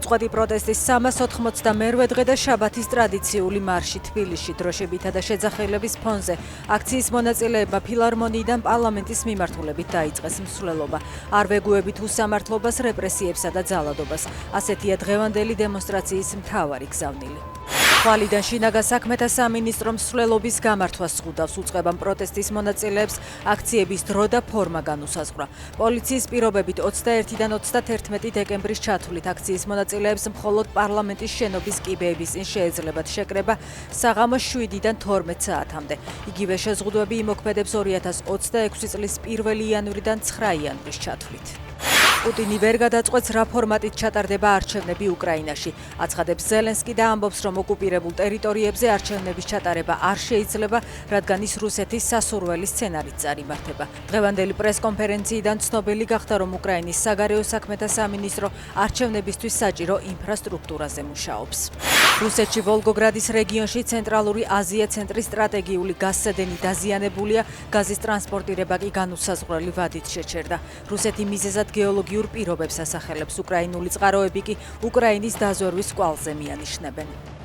უწყვეტი პროტესტის 388 დღე და შაბათის ტრადიციული მარში თბილისში დროშებითა და შეძახილების ფონზე აქციის მონაწილეებმა ფილარმონიიდან პარლამენტის მიმართულებით დაიწყეს მსვლელობა. არ ვეგუებით უსამართლობას, რეპრესიებსა და ძალადობას. ასეთია დღევანდელი დემონსტრაციის მთავარი გზავნილი. ხვალიდან შინაგან საქმეთა სამინისტრო მსვლელობის გამართვას ზღუდავს, უწყებამ პროტესტის მონაწილეებს აქციების დრო და ფორმა განუსაზღვრა. პოლიციის პირობებით 21-დან 31 დეკემბრის ჩათვლით აქციის მონაწილეებს მხოლოდ პარლამენტის შენობის კიბეების წინ შეეძლებათ შეკრება საღამოს 7-დან 12 საათამდე. იგივე შეზღუდვები იმოქმედებს 2026 წლის 1 იანვრიდან 9 იანვრის ჩათვლით. პუტინი ვერ გადაწყვეტს რა ფორმატით ჩატარდება არჩევნები უკრაინაში. აცხადებს ზელენსკი და ამბობს, რომ ოკუპირებულ ტერიტორიებზე არჩევნების ჩატარება არ შეიძლება, რადგან ის რუსეთის სასურველი სცენარით წარიმართება. დღევანდელი პრესკონფერენციიდან ცნობილი გახდა, რომ უკრაინის საგარეო საქმეთა სამინისტრო არჩევნებისთვის საჭირო ინფრასტრუქტურაზე მუშაობს. რუსეთში ვოლგოგრადის რეგიონში ცენტრალური აზია ცენტრის სტრატეგიული გაზსადენი დაზიანებულია, გაზის ტრანსპორტირება კი განუსაზღვრელი ვადით შეჩერდა. რუსეთი მიზეზად გეოლოგიურ პირობებს ასახელებს, უკრაინული წყაროები კი უკრაინის დაზვერვის კვალზე მიანიშნებენ.